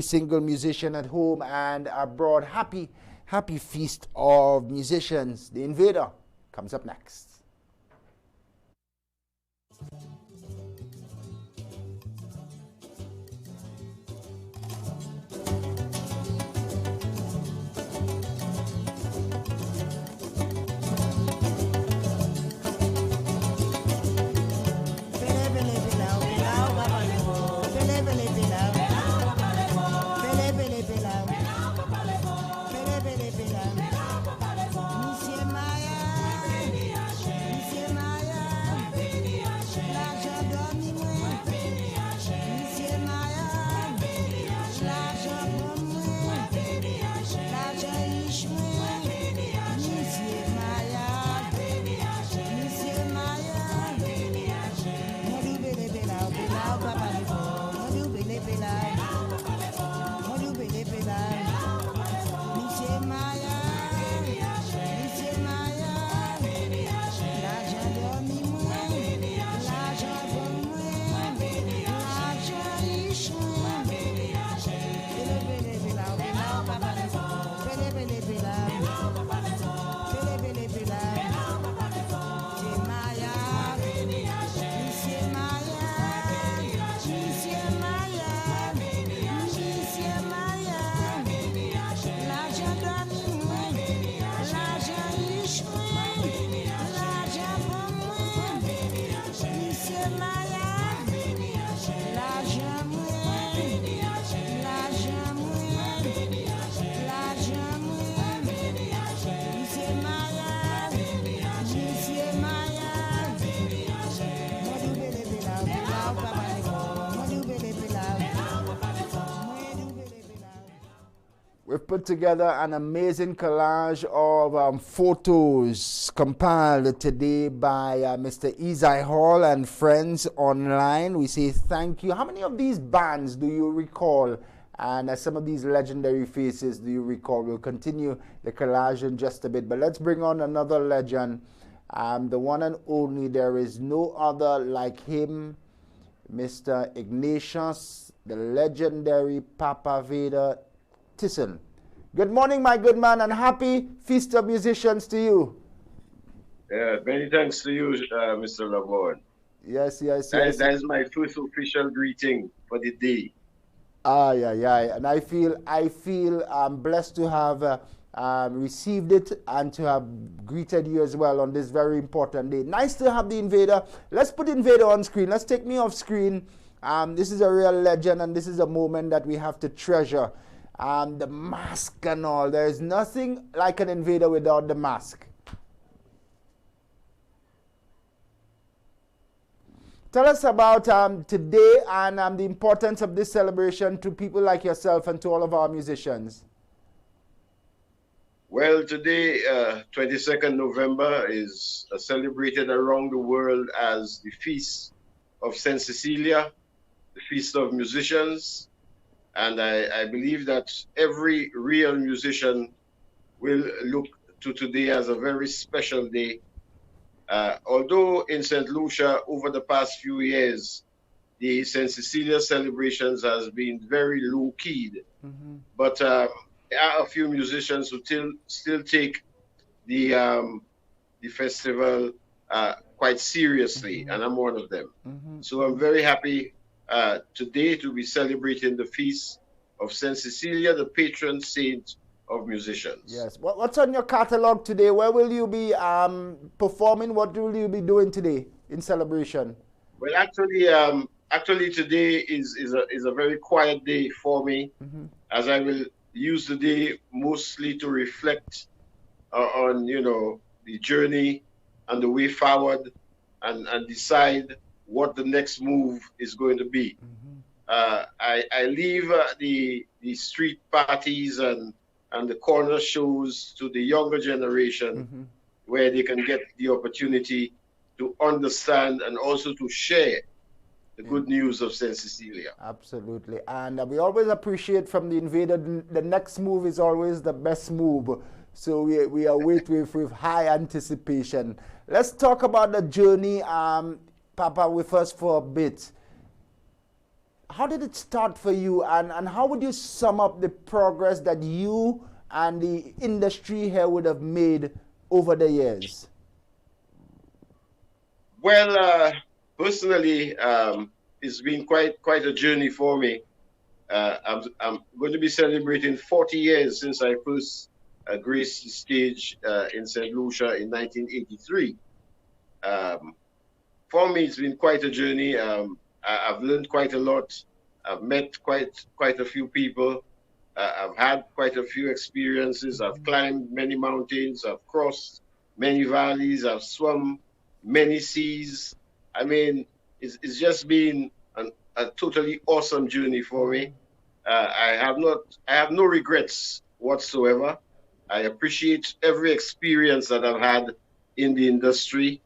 single musician at home and abroad. Happy feast of musicians. The Invader comes up next. We've put together an amazing collage of photos compiled today by Mr. Izai Hall and friends online. We say thank you. How many of these bands do you recall? And some of these legendary faces do you recall? We'll continue the collage in just a bit. But let's bring on another legend. The one and only, there is no other like him, Mr. Ignatius, the legendary Papa Vader. Good morning, my good man, and happy Feast of Musicians to you. Many thanks to you, Mr. Lavon. Yes. That is my first official greeting for the day. Yeah. And I feel blessed to have received it and to have greeted you as well on this very important day. Nice to have the Invader. Let's put Invader on screen. Let's take me off screen. This is a real legend, and this is a moment that we have to treasure. The mask and all. There is nothing like an Invader without the mask. Tell us about today and the importance of this celebration to people like yourself and to all of our musicians. Well, today, 22nd November, is celebrated around the world as the Feast of St. Cecilia, the Feast of Musicians. And I believe that every real musician will look to today as a very special day. Although in St. Lucia, over the past few years, the St. Cecilia celebrations has been very low-keyed. But there are a few musicians who still take the festival quite seriously, and I'm one of them. So I'm very happy today to be celebrating the feast of St. Cecilia, the patron saint of musicians. Yes. What's on your catalog today? Where will you be performing? What will you be doing today in celebration? Well, actually today is a very quiet day for me, as I will use the day mostly to reflect on the journey and the way forward, and decide what the next move is going to be. I leave the street parties and the corner shows to the younger generation, where they can get the opportunity to understand and also to share the good news of St. Cecilia. Absolutely. And we always appreciate from the Invader, the next move is always the best move. So we await with high anticipation. Let's talk about the journey, Papa, with us for a bit. how did it start for you, and how would you sum up the progress that you and the industry here would have made over the years? Well, personally, it's been quite a journey for me. I'm going to be celebrating 40 years since I first graced the stage in St. Lucia in 1983. Um, for me, it's been quite a journey. I've learned quite a lot. I've met quite a few people. I've had quite a few experiences. I've climbed many mountains. I've crossed many valleys. I've swum many seas. I mean, it's just been a totally awesome journey for me. I have no regrets whatsoever. I appreciate every experience that I've had in the industry.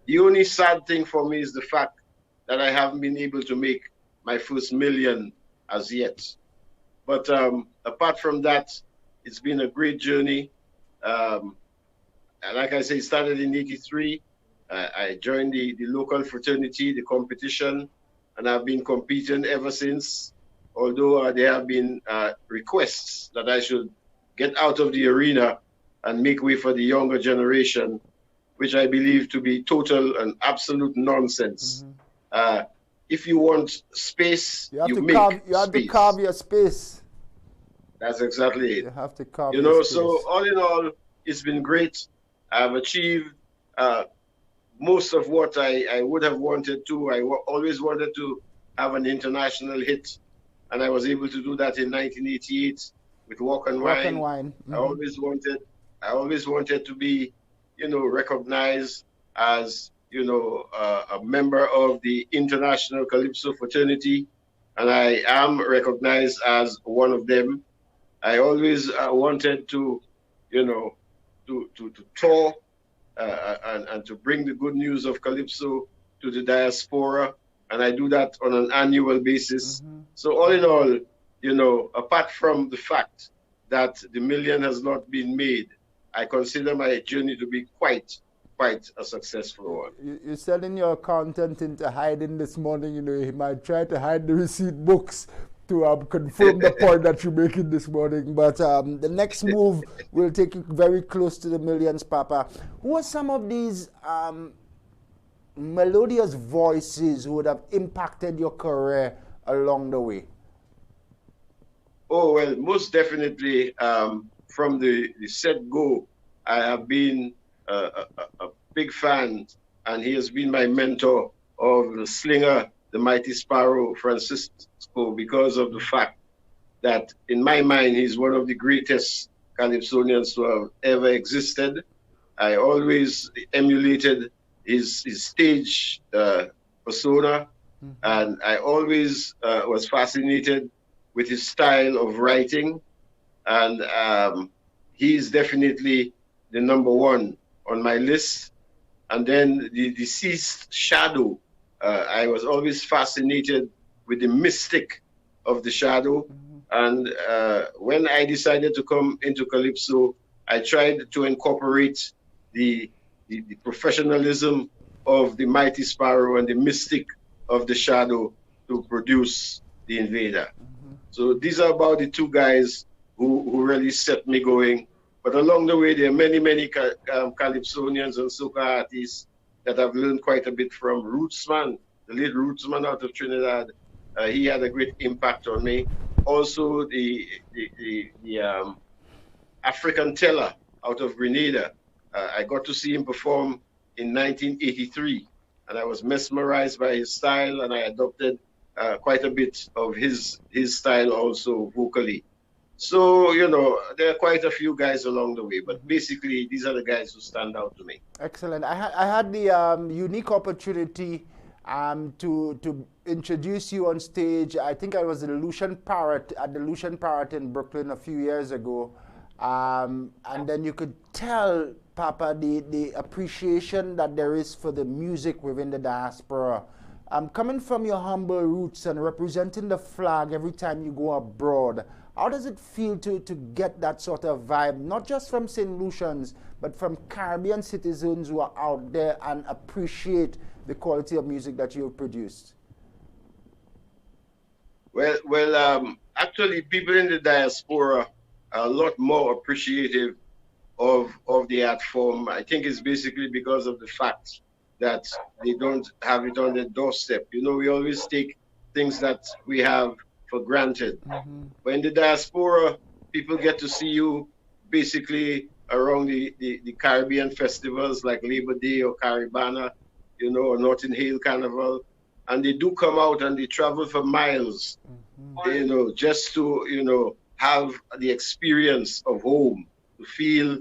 The only sad thing for me is the fact that I haven't been able to make my first million as yet. But apart from that, it's been a great journey. Um, and like I say, it started in '83. I joined the local fraternity, the competition, and I've been competing ever since. Although there have been requests that I should get out of the arena and make way for the younger generation, which I believe to be total and absolute nonsense. If you want space, you make You have to space. carve your space. That's exactly it. You have to carve You your know, space. so all in all, it's been great. I've achieved uh, most of what I would have wanted to. Always wanted to have an international hit, and I was able to do that in 1988 with Walk and Walk and Wine. Wine. I always wanted to be, recognized as, a member of the International Calypso fraternity, and I am recognized as one of them. I always wanted to, you know, to tour and to bring the good news of Calypso to the diaspora. And I do that on an annual basis. So all in all, apart from the fact that the million has not been made, I consider my journey to be quite a successful one. You're selling your content into hiding this morning. You might try to hide the receipt books to confirm the point that you're making this morning. But the next move will take you very close to the millions, Papa. Who are some of these melodious voices who would have impacted your career along the way? Oh, well, most definitely from the set-go, I have been a big fan, and he has been my mentor of the Slinger, the Mighty Sparrow, Francisco, because of the fact that, in my mind, he's one of the greatest Calypsonians to have ever existed. I always emulated his stage persona, and I always was fascinated with his style of writing, and he's definitely the number one on my list. And then the deceased Shadow, I was always fascinated with the mystic of the Shadow. And when I decided to come into Calypso, I tried to incorporate the professionalism of the Mighty Sparrow and the mystic of the Shadow to produce the Invader. So these are about the two guys who really set me going. But along the way, there are many Calypsonians and soca artists that I've learned quite a bit from. Rootsman, the late Rootsman out of Trinidad, he had a great impact on me. Also, the African Teller out of Grenada, I got to see him perform in 1983, and I was mesmerized by his style, and I adopted quite a bit of his style also vocally. So, there are quite a few guys along the way, but basically these are the guys who stand out to me. Excellent. I had the unique opportunity to introduce you on stage. I think I was at the Lucian Parrot in Brooklyn a few years ago. And then you could tell, Papa, the appreciation that there is for the music within the diaspora. Coming from your humble roots and representing the flag every time you go abroad, how does it feel to get that sort of vibe, not just from St. Lucians, but from Caribbean citizens who are out there and appreciate the quality of music that you've produced? Actually, people in the diaspora are a lot more appreciative of the art form. I think it's basically because of the fact that they don't have it on their doorstep. You know, we always take things that we have for granted. But in the diaspora, people get to see you basically around the Caribbean festivals like Labor Day or Caribana, you know, or Notting Hill Carnival. And they do come out and they travel for miles, you know, just to, you know, have the experience of home, to feel,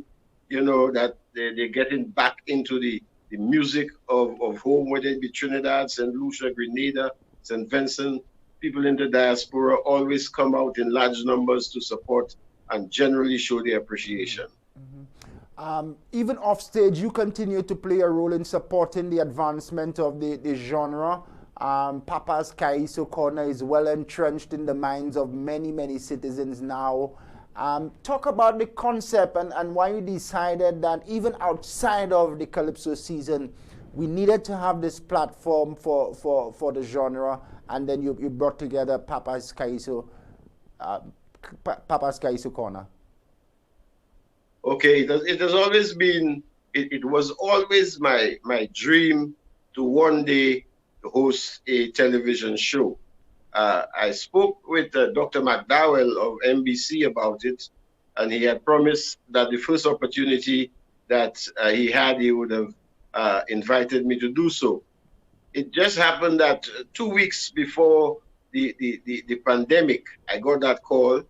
you know, that they're getting back into the music of home, whether it be Trinidad, St. Lucia, Grenada, St. Vincent. People in the diaspora always come out in large numbers to support and generally show their appreciation. Even off stage, you continue to play a role in supporting the advancement of the genre. Papa's Kaiso Corner is well entrenched in the minds of many, many citizens now. Talk about the concept and why you decided that even outside of the Calypso season, we needed to have this platform for the genre, and then you brought together uh, Papa's Kaiso Corner. Okay, it has always been, it was always my dream to one day host a television show. I spoke with Dr. McDowell of NBC about it, and he had promised that the first opportunity that he had, he would have invited me to do so. It just happened that 2 weeks before the pandemic, I got that call,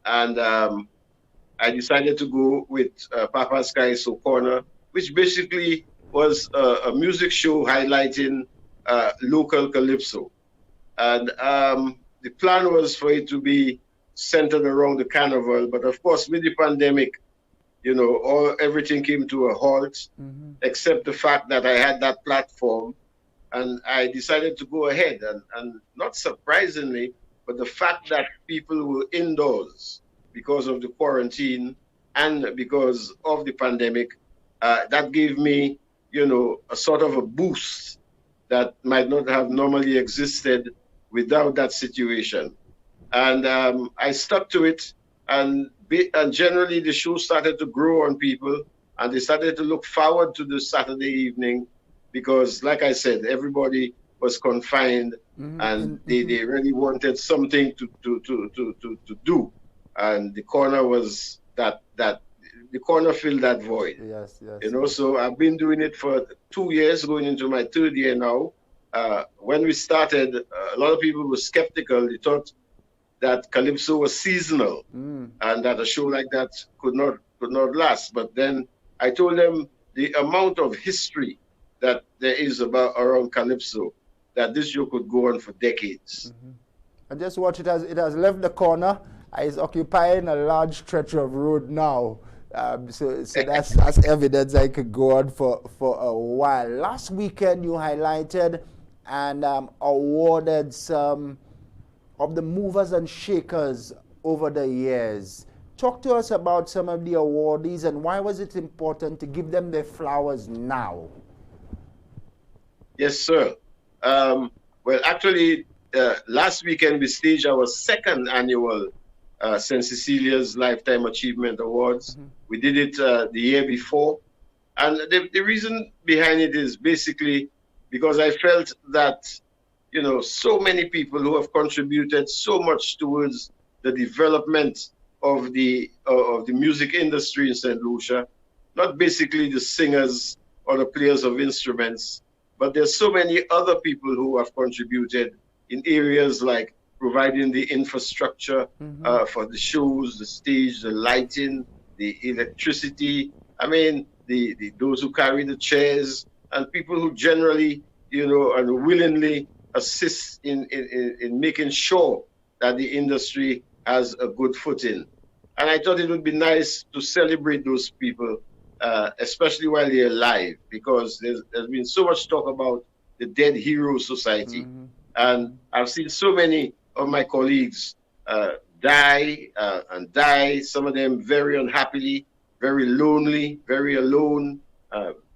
and I decided to go with Papa Sky So Corner, which basically was a music show highlighting local calypso. And the plan was for it to be centered around the carnival, but of course, with the pandemic, you know, everything came to a halt, except the fact that I had that platform, and I decided to go ahead. And not surprisingly, but the fact that people were indoors because of the quarantine and because of the pandemic, that gave me, you know, a sort of a boost that might not have normally existed without that situation. And I stuck to it, and generally the show started to grow on people, and they started to look forward to the Saturday evening because, like I said, everybody was confined, and they really wanted something to do, and the corner was that the corner filled that void. Yes, yes. You know, so I've been doing it for 2 years, going into my third year now. When we started, a lot of people were skeptical. They thought that calypso was seasonal and that a show like that could not last. But then I told them the amount of history that there is around calypso, that this show could go on for decades. And just watch, it has left the corner. It's occupying a large stretch of road now. So that's evidence I could go on for a while. Last weekend you highlighted and awarded some of the movers and shakers over the years. Talk to us about some of the awardees and why was it important to give them their flowers now? Yes, sir. Well, actually, last weekend we staged our second annual St. Cecilia's Lifetime Achievement Awards. We did it the year before. And the reason behind it is basically because I felt that, you know, so many people who have contributed so much towards the development of the music industry in St. Lucia, not basically the singers or the players of instruments, but there's so many other people who have contributed in areas like providing the infrastructure for the shows, the stage, the lighting, the electricity. I mean, those who carry the chairs and people who generally, you know, and willingly assist in making sure that the industry has a good footing. And I thought it would be nice to celebrate those people, especially while they're alive, because there's been so much talk about the Dead Hero Society. And I've seen so many of my colleagues die and die, some of them very unhappily, very lonely, very alone,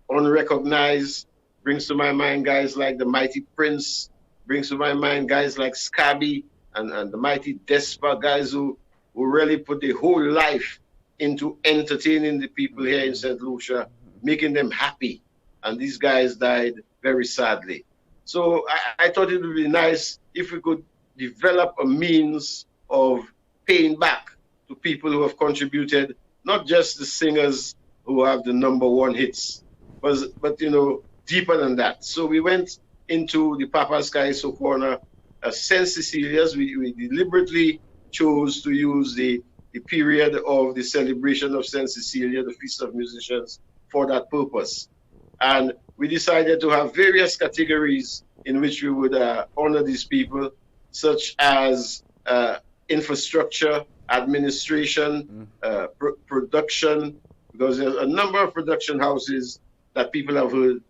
unrecognized. Brings to my mind guys like the Mighty Prince, brings to my mind guys like Scabby, and the mighty Despa guys who really put their whole life into entertaining the people here in St. Lucia, making them happy. And these guys died very sadly. So I thought it would be nice if we could develop a means of paying back to people who have contributed, not just the singers who have the #1 hits, but you know, deeper than that. So we went into the Papa Sky So Corner St. Cecilia's. We deliberately chose to use the period of the celebration of St. Cecilia, the Feast of Musicians, for that purpose. And we decided to have various categories in which we would honor these people, such as infrastructure, administration, production, because there's a number of production houses that people have heard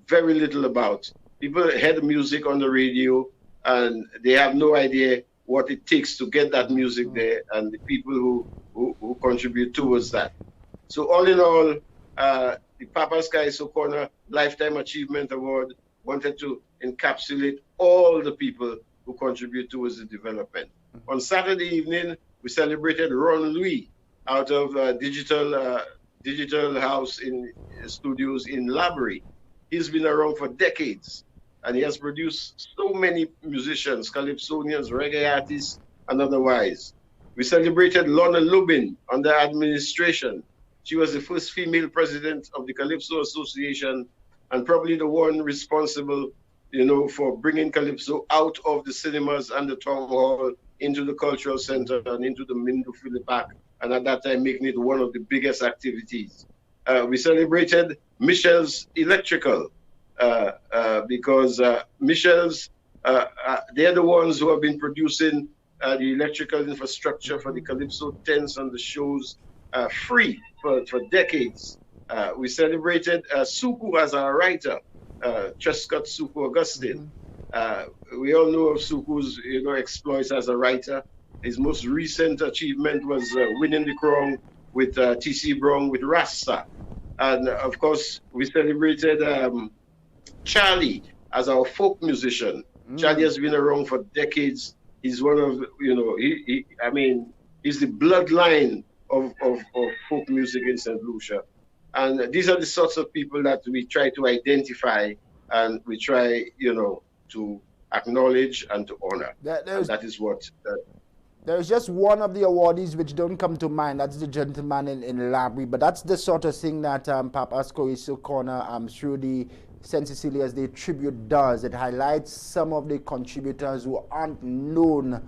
very little about. People hear music on the radio and they have no idea what it takes to get that music there and the people who contribute towards that. So all in all, the Papa Sky So Corner Lifetime Achievement Award wanted to encapsulate all the people who contribute towards the development. On Saturday evening, we celebrated Ron Louis out of Digital House in Studios in Labrie. He's been around for decades, and he has produced so many musicians, calypsonians, reggae artists, and otherwise. We celebrated Lorna Lubin under administration. She was the first female president of the Calypso Association and probably the one responsible, you know, for bringing Calypso out of the cinemas and the town hall into the cultural center and into the Mindu Philippac, and at that time making it one of the biggest activities. We celebrated Michel's Electrical because Michel's, they're the ones who have been producing the electrical infrastructure for the Calypso tents and the shows free for decades. We celebrated Suku as our writer, Trescott Suku Augustine. We all know of Suku's exploits as a writer. His most recent achievement was winning the crown with T.C. Brown with Rasta. And of course, we celebrated Charlie as our folk musician. Charlie has been around for decades. He's one of, he's the bloodline of folk music in St. Lucia. And these are the sorts of people that we try to identify and we try, to acknowledge and to honor. That is what... There's just one of the awardees which don't come to mind. That's the gentleman in Labrie. But that's the sort of thing that Papa Sky So Corner, through the St. Cecilia's Day tribute does. It highlights some of the contributors who aren't known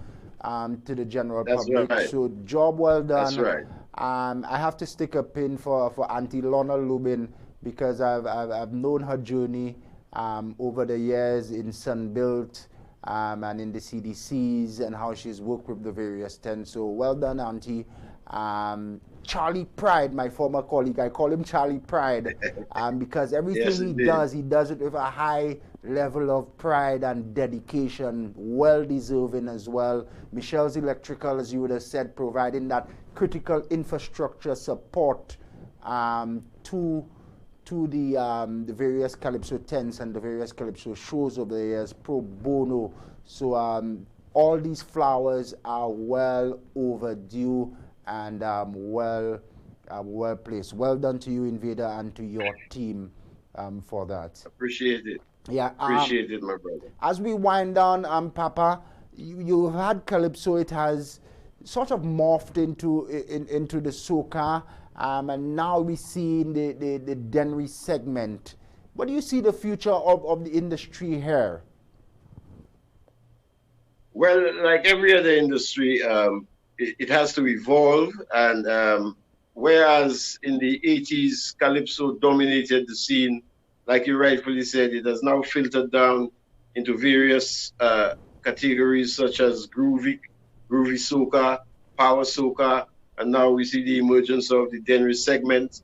to the general public. Right. So job well done. That's right. I have to stick a pin for Auntie Lorna Lubin because I've known her journey over the years in Sunbuilt and in the CDCs and how she's worked with the various tents. So well done, Auntie. Charlie Pride, my former colleague, I call him Charlie Pride because everything he does it with a high level of pride and dedication, well deserving as well. Michel's Electrical, as you would have said, providing that critical infrastructure support to the various Calypso tents and the various Calypso shows over the years, pro bono. So all these flowers are well overdue and well placed. Well done to you, Vader, and to your team for that. Appreciate it. Yeah, appreciate it, my brother. As we wind down, Papa, you've had Calypso. It has sort of morphed into the soca, and now we see the Dennery segment. What do you see the future of the industry here? Well, like every other industry, it has to evolve, and whereas in the 80s, Calypso dominated the scene, like you rightfully said, it has now filtered down into various categories such as groovy soca, power soca, and now we see the emergence of the Dennery segment.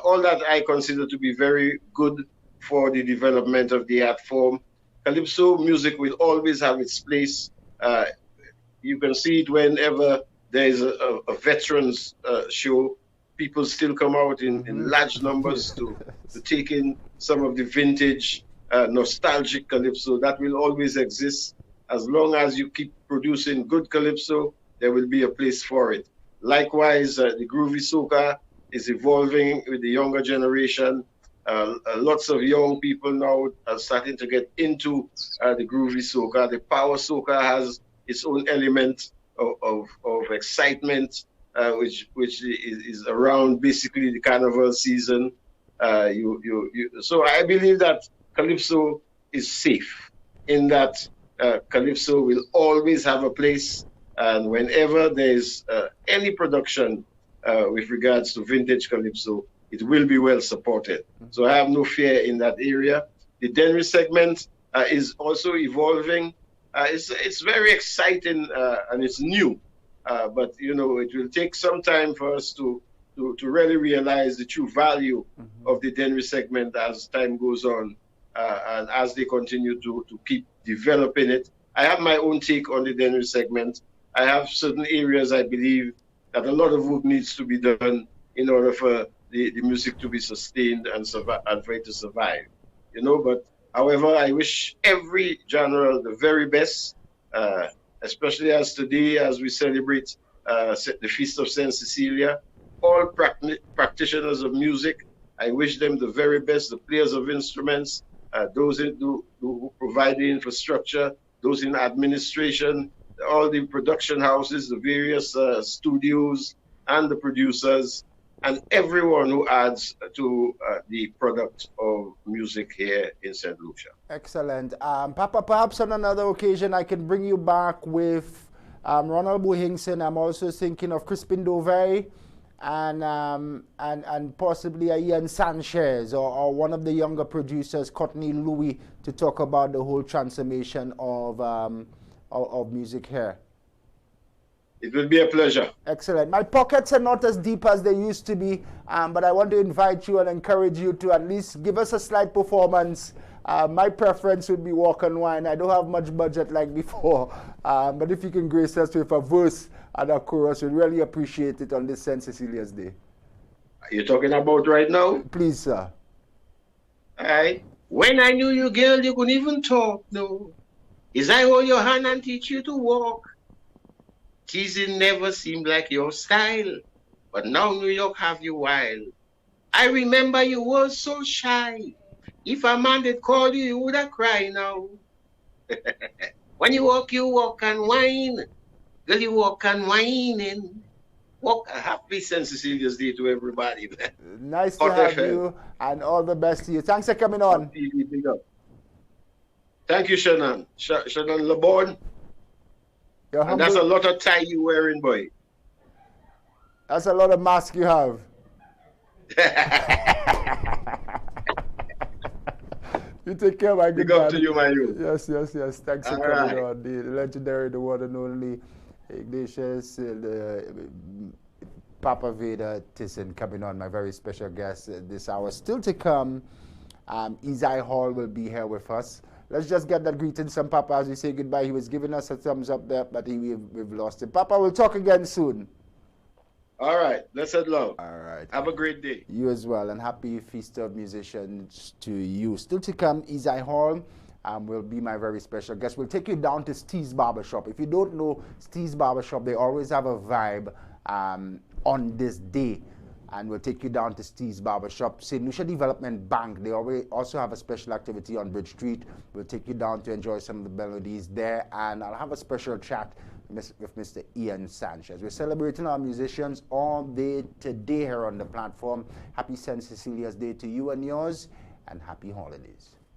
All that I consider to be very good for the development of the art form. Calypso music will always have its place. You can see it whenever there is a veterans show. People still come out in large numbers to take in some of the vintage, nostalgic Calypso. That will always exist. As long as you keep producing good calypso, there will be a place for it. Likewise, the groovy soca is evolving with the younger generation. Lots of young people now are starting to get into the groovy soca. The power soca has its own element of excitement, which is around basically the carnival season. So I believe that calypso is safe in that calypso will always have a place, and whenever there's any production with regards to vintage calypso, it will be well supported. So I have no fear in that area. The Denry segment is also evolving. It's very exciting and it's new, but it will take some time for us to really realize the true value of the Denry segment as time goes on, and as they continue to keep developing it. I have my own take on the Denry segment. I have certain areas I believe that a lot of work needs to be done in order for the music to be sustained and for it to survive. But however, I wish every genre the very best, especially as today, as we celebrate the Feast of St. Cecilia. All practitioners of music, I wish them the very best, the players of instruments, those who provide the infrastructure, those in administration, all the production houses, the various studios, and the producers, and everyone who adds to the product of music here in St. Lucia. Excellent. Papa, perhaps on another occasion I can bring you back with Ronald Bohingson. I'm also thinking of Crispin Dovey and possibly Ian Sanchez or one of the younger producers, Courtney Louis, to talk about the whole transformation of music here. It will be a pleasure. Excellent. My pockets are not as deep as they used to be, but I want to invite you and encourage you to at least give us a slight performance. My preference would be Walk and Wine. I don't have much budget like before, but if you can grace us with a verse and a chorus, we'd really appreciate it on this St. Cecilia's Day. Are you talking about right now? Please, sir. All right. When I knew you, girl, you couldn't even talk, no. Is I hold your hand and teach you to walk? Teasing never seemed like your style, but now New York have you wild. I remember you were so shy. If a man did call you, you would have cried now. When you walk and whine. Girl, you walk and whining. Walk a happy St. Cecilia's Day to everybody. Nice to have you, and all the best to you. Thanks for coming on. Thank you, Shannon. Shannon LeBon. And that's a lot of tie you wearing, boy. That's a lot of mask you have. You take care, my good man. Big up to you, my youth. Yes. Thanks for coming on. The legendary, the one and only Ignatius, Papa Vader Tyson coming on, my very special guest this hour. Still to come, Isai Hall will be here with us. Let's just get that greeting from Papa as we say goodbye. He was giving us a thumbs up there, but we've lost him. Papa, we'll talk again soon. All right. Let's head love. All right. Have a great day. You as well, and happy Feast of Musicians to you. Still to come, Isai Hall will be my very special guest. We'll take you down to Steve's Barbershop. If you don't know Steve's Barbershop, they always have a vibe on this day. And we'll take you down to Steve's Barbershop. St. Lucia Development Bank, they also have a special activity on Bridge Street. We'll take you down to enjoy some of the melodies there. And I'll have a special chat with Mr. Ian Sanchez. We're celebrating our musicians all day today here on the platform. Happy St. Cecilia's Day to you and yours, and happy holidays.